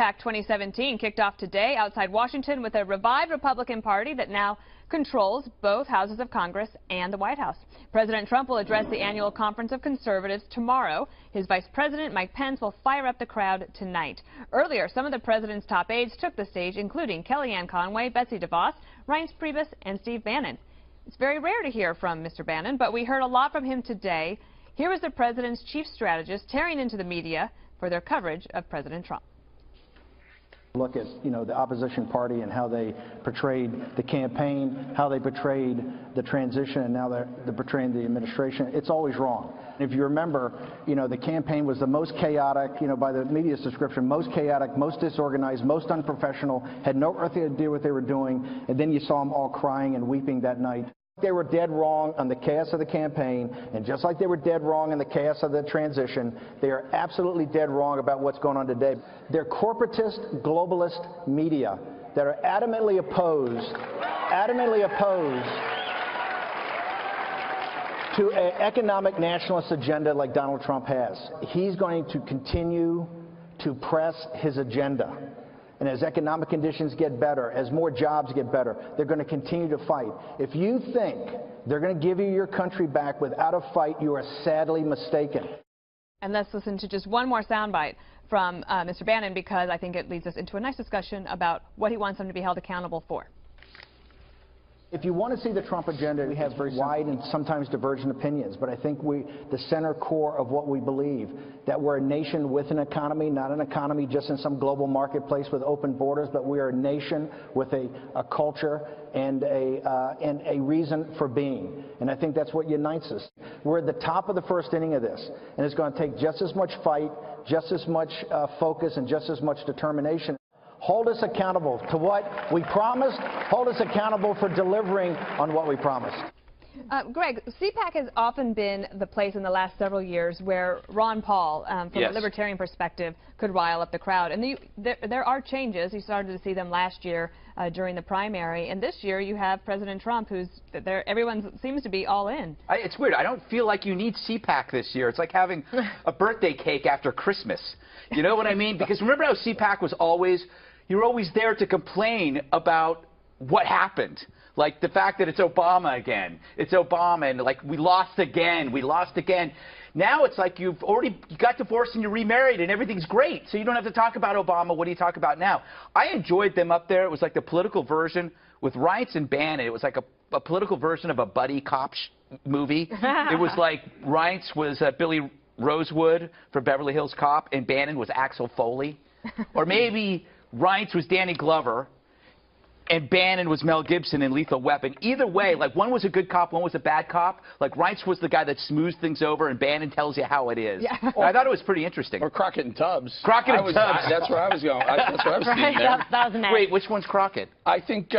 CPAC 2017 kicked off today outside Washington with a revived Republican Party that now controls both houses of Congress and the White House. President Trump will address the annual Conference of Conservatives tomorrow. His Vice President, Mike Pence, will fire up the crowd tonight. Earlier, some of the president's top aides took the stage, including Kellyanne Conway, Betsy DeVos, Reince Priebus, and Steve Bannon. It's very rare to hear from Mr. Bannon, but we heard a lot from him today. Here was the president's chief strategist tearing into the media for their coverage of President Trump. Look at, the opposition party and how they portrayed the campaign, how they portrayed the transition, and now they're portraying the administration. It's always wrong. If you remember, the campaign was the most chaotic, by the media's description, most chaotic, most disorganized, most unprofessional, had no idea what they were doing, and then you saw them all crying and weeping that night. They were dead wrong on the chaos of the campaign, and just like they were dead wrong in the chaos of the transition, they are absolutely dead wrong about what's going on today. They're corporatist, globalist media that are adamantly opposed to an economic nationalist agenda like Donald Trump has. He's going to continue to press his agenda. And as economic conditions get better, as more jobs get better, they're going to continue to fight. If you think they're going to give you your country back without a fight, you are sadly mistaken. And let's listen to just one more soundbite from Mr. Bannon, because I think it leads us into a nice discussion about what he wants them to be held accountable for. If you want to see the Trump agenda, we have very wide and sometimes divergent opinions, but I think the center core of what we believe, that we're a nation with an economy, not an economy just in some global marketplace with open borders, but we are a nation with a culture and a reason for being. And I think that's what unites us. We're at the top of the first inning of this, and it's going to take just as much fight, just as much focus, and just as much determination. Hold us accountable to what we promised. Hold us accountable for delivering on what we promised. Greg, CPAC has often been the place in the last several years where Ron Paul, from a libertarian perspective, could rile up the crowd. And there are changes. You started to see them last year during the primary. And this year you have President Trump, who's there. Everyone seems to be all in. It's weird. I don't feel like you need CPAC this year. It's like having a birthday cake after Christmas. You know what I mean? Because remember how CPAC was always... You're always there to complain about what happened. Like the fact that it's Obama again. It's Obama, and like we lost again. We lost again. Now it's like you got divorced and you're remarried and everything's great. So you don't have to talk about Obama. What do you talk about now? I enjoyed them up there. It was like the political version with Reince and Bannon. It was like a political version of a buddy cop movie. It was like Reince was Billy Rosewood for Beverly Hills Cop, and Bannon was Axel Foley. Or maybe Reince was Danny Glover, and Bannon was Mel Gibson in Lethal Weapon. Either way, like one was a good cop, one was a bad cop. Like Reince was the guy that smooths things over, and Bannon tells you how it is. Yeah. I thought it was pretty interesting. Or Crockett and Tubbs. Crockett and Tubbs. That's where I was going. That's what I was thinking there. That was nice. Wait, which one's Crockett? I think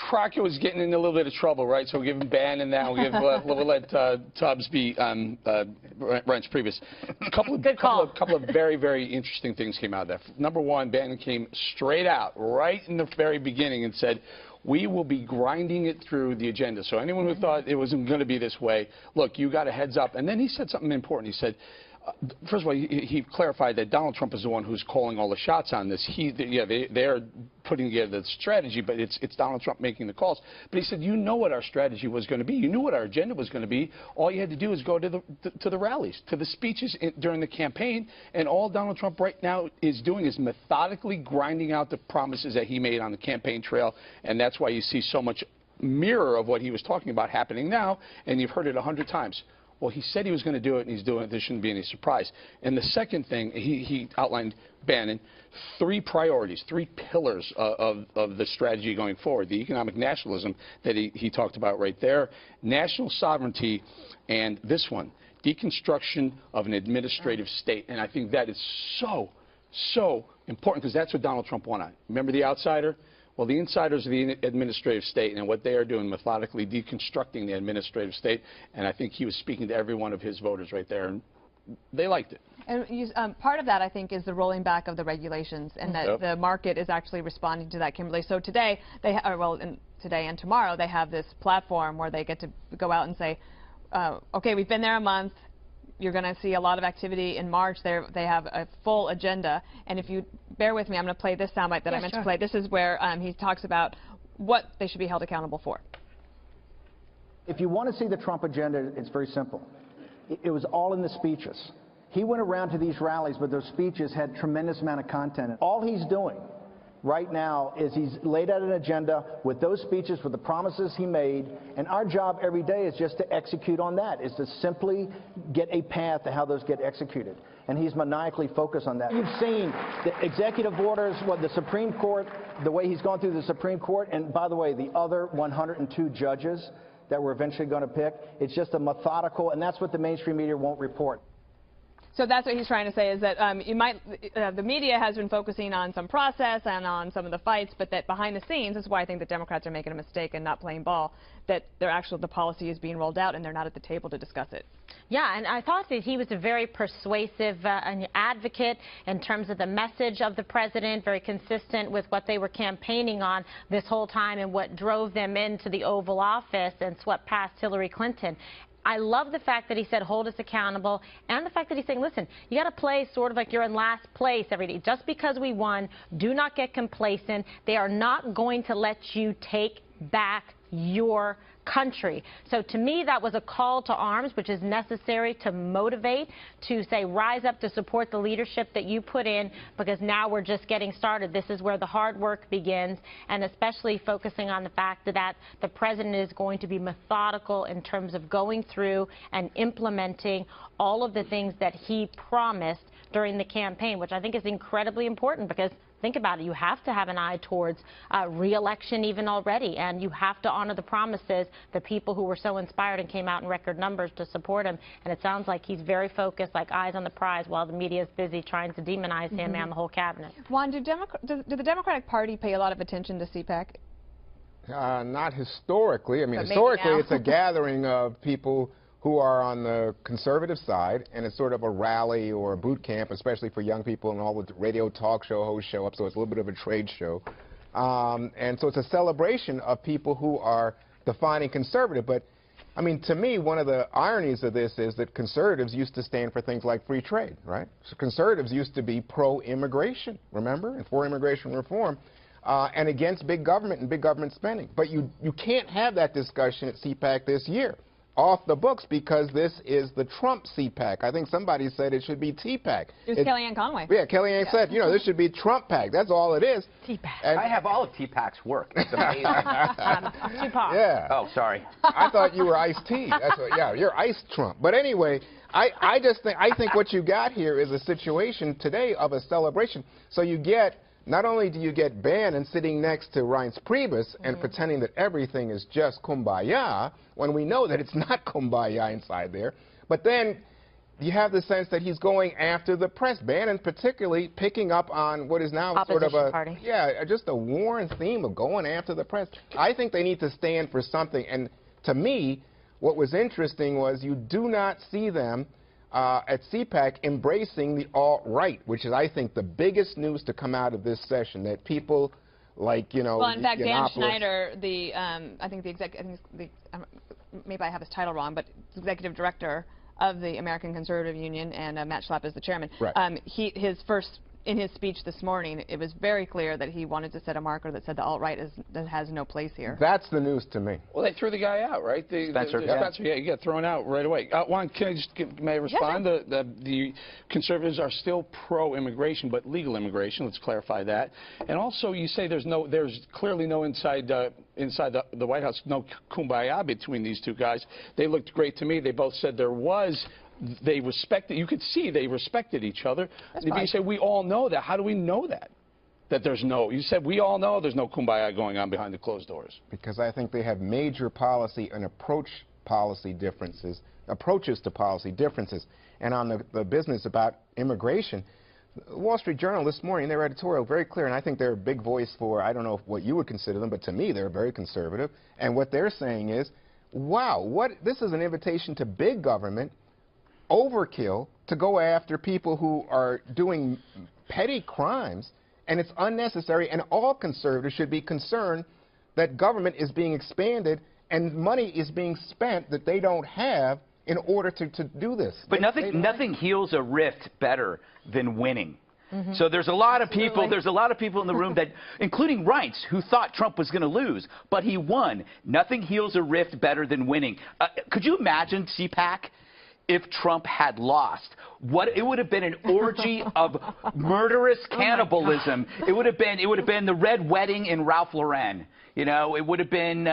Crockett was getting in a little bit of trouble, right? So we'll give him Bannon now. We'll let Tubbs be Reince Priebus. Couple of very, very interesting things came out of that. Number one, Bannon came straight out right in the very beginning and said, we will be grinding it through the agenda. So anyone who thought it wasn't going to be this way, look, you got a heads up. And then he said something important. He said, first of all, he clarified that Donald Trump is the one who's calling all the shots on this. They're putting together the strategy, but it's Donald Trump making the calls. But he said, you know what our strategy was going to be. You knew what our agenda was going to be. All you had to do is go to the rallies, to the speeches during the campaign, and all Donald Trump right now is doing is methodically grinding out the promises that he made on the campaign trail, and that's why you see so much mirror of what he was talking about happening now, and you've heard it 100 times. Well, he said he was going to do it, and he's doing it. There shouldn't be any surprise. And the second thing, he outlined, Bannon, 3 priorities, 3 pillars of the strategy going forward. The economic nationalism that he talked about right there, national sovereignty, and this one, deconstruction of an administrative state. And I think that is so, so important, because that's what Donald Trump wanted. Remember the outsider? Well, the insiders of the administrative state and what they are doing, methodically deconstructing the administrative state, and I think he was speaking to every one of his voters right there, and they liked it. And part of that, I think, is the rolling back of the regulations, and that the market is actually responding to that, Kimberly. So today, today and tomorrow, they have this platform where they get to go out and say, okay, we've been there a month. you're going to see a lot of activity in March. They have a full agenda. And if you bear with me, I'm going to play this soundbite that I meant to play. This is where he talks about what they should be held accountable for. If you want to see the Trump agenda, it's very simple. It was all in the speeches. He went around to these rallies, but those speeches had tremendous amount of content. All he's doing right now is he's laid out an agenda with those speeches, with the promises he made, and our job every day is just to execute on that, is to simply get a path to how those get executed. And he's maniacally focused on that. You've seen the executive orders, the Supreme Court, the way he's gone through the Supreme Court, and by the way, the other 102 judges that we're eventually going to pick. It's just a methodical, and that's what the mainstream media won't report. So that's what he's trying to say, is that the media has been focusing on some process and on some of the fights, but that behind the scenes, this is why I think the Democrats are making a mistake and not playing ball, that the policy is being rolled out and they're not at the table to discuss it. Yeah, and I thought that he was a very persuasive advocate in terms of the message of the president, very consistent with what they were campaigning on this whole time and what drove them into the Oval Office and swept past Hillary Clinton. I love the fact that he said hold us accountable, and the fact that he's saying, listen, you got to play sort of like you're in last place every day. Just because we won, do not get complacent. They are not going to let you take back your country. So to me, that was a call to arms, which is necessary to motivate, to say rise up to support the leadership that you put in, because now we're just getting started. This is where the hard work begins, and especially focusing on the fact that the president is going to be methodical in terms of going through and implementing all of the things that he promised during the campaign, which I think is incredibly important, because think about it, you have to have an eye towards re-election even already, and you have to honor the promises, the people who were so inspired and came out in record numbers to support him. And it sounds like he's very focused, like eyes on the prize, while the media is busy trying to demonize him and the whole cabinet. Juan, do the Democratic Party pay a lot of attention to CPAC? Not historically. I mean, historically, it's a gathering of people who are on the conservative side, and it's sort of a rally or a boot camp, especially for young people, and all the radio talk show hosts show up, so it's a little bit of a trade show. And so it's a celebration of people who are defining conservative. But, I mean, to me, one of the ironies of this is that conservatives used to stand for things like free trade, right? So conservatives used to be pro-immigration, remember, and for immigration reform, and against big government and big government spending. But you can't have that discussion at CPAC this year, off the books, because this is the Trump CPAC. I think somebody said it should be TPAC. It was Kellyanne Conway. Yeah, Kellyanne said, you know, this should be Trump PAC. That's all it is. TPAC. I have all of TPAC's work. It's amazing. Tupac. Yeah. Oh, sorry. I thought you were Ice-T. That's what, yeah, you're Ice Trump. But anyway, I think what you got here is a situation today of a celebration. So you get, not only do you get Bannon sitting next to Reince Priebus and pretending that everything is just kumbaya, when we know that it's not kumbaya inside there, but then you have the sense that he's going after the press. Bannon particularly picking up on what is now Opposition sort of party. just a worn theme of going after the press. I think they need to stand for something. And to me, what was interesting was you do not see them at CPAC embracing the alt-right, which is, I think, the biggest news to come out of this session, that people like, you know... Well, in fact, Dan Schneider, maybe I have his title wrong, but executive director of the American Conservative Union, and Matt Schlapp is the chairman. Right. In his speech this morning, it was very clear that he wanted to set a marker that said the alt-right has no place here. That's the news to me. Well, they threw the guy out, right? Spencer, yeah, he got thrown out right away. Juan, can I just may I respond? Yeah, no. The conservatives are still pro-immigration, but legal immigration. Let's clarify that. And also, you say there's clearly no inside the White House, no kumbaya between these two guys. They looked great to me. They both said there was. They respected, you could see they respected each other. You say, we all know that. How do we know that? That there's no, you said we all know there's no kumbaya going on behind the closed doors. Because I think they have major policy and approaches to policy differences. And on the business about immigration, the Wall Street Journal this morning, their editorial very clear, and I think they're a big voice for, I don't know what you would consider them, but to me they're very conservative. And what they're saying is, wow, this is an invitation to big government, overkill, to go after people who are doing petty crimes, and it's unnecessary, and all conservatives should be concerned that government is being expanded and money is being spent that they don't have in order to do this. But nothing heals a rift better than winning. So there's a lot of people. There's a lot of people in the room that, including Reince, who thought Trump was going to lose, but he won. Nothing heals a rift better than winning. Could you imagine CPAC if Trump had lost? It would have been an orgy of murderous cannibalism. It would have been the Red Wedding in Ralph Lauren. You know, it would have been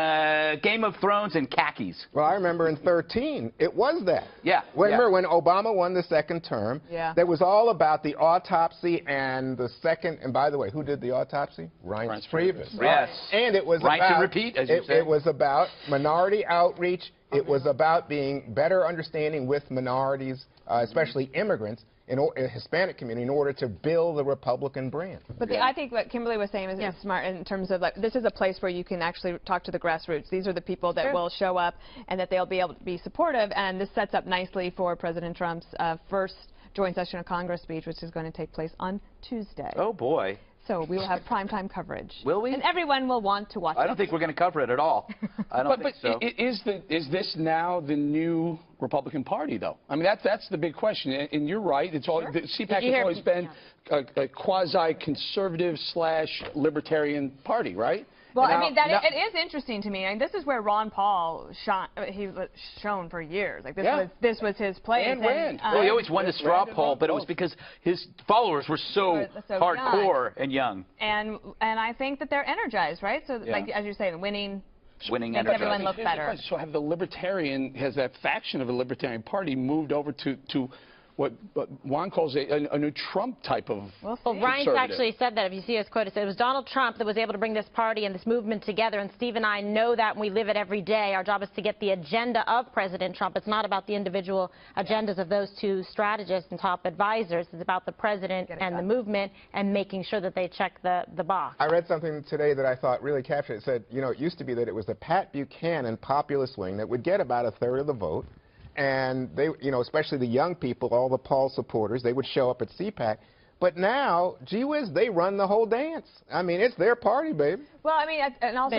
Game of Thrones and khakis. Well, I remember in 2013, it was that. Yeah. Remember when Obama won the second term? Yeah. That was all about the autopsy and the second. And by the way, who did the autopsy? Reince Priebus. Yes. And it was Rinse about. and repeat, as you say. It was about minority outreach. It was about being better understanding with minorities, especially immigrants, in a Hispanic community, in order to build the Republican brand. But I think what Kimberly was saying is smart in terms of, like, this is a place where you can actually talk to the grassroots. These are the people that will show up and that they'll be able to be supportive, and this sets up nicely for President Trump's first joint session of Congress speech, which is going to take place on Tuesday. Oh, boy. So we will have primetime coverage. Will we? And everyone will want to watch it. I don't think we're going to cover it at all. I don't think so. Is this now the new Republican Party, though? I mean, that's the big question. And you're right. It's all the CPAC has always been a quasi-conservative / libertarian party, right? Well, I mean, it is interesting to me. I mean, this is where Ron Paul he was shown for years. Like this was his place. And ran. Well, he always won the straw poll, but it was because his followers were so hardcore and young. And I think that they're energized, right? So, like as you say, winning makes everyone look better. So has that faction of the Libertarian Party moved over to what Juan calls a new Trump type of Well, Reince actually said that. If you see his quote, it said it was Donald Trump that was able to bring this party and this movement together, and Steve and I know that, and we live it every day. Our job is to get the agenda of President Trump. It's not about the individual agendas of those two strategists and top advisors. It's about the president and the movement and making sure that they check the box. I read something today that I thought really captured it. It said, you know, it used to be that it was the Pat Buchanan populist wing that would get about a third of the vote. And they, you know, especially the young people, all the Paul supporters, they would show up at CPAC. But now, gee whiz, they run the whole dance. I mean, it's their party, baby. Well, I mean, and also,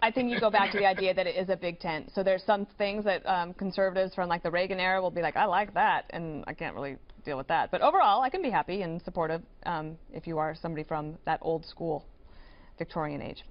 I think you go back to the idea that it is a big tent. So there's some things that conservatives from, like, the Reagan era will be like, I like that, and I can't really deal with that. But overall, I can be happy and supportive if you are somebody from that old school Victorian age.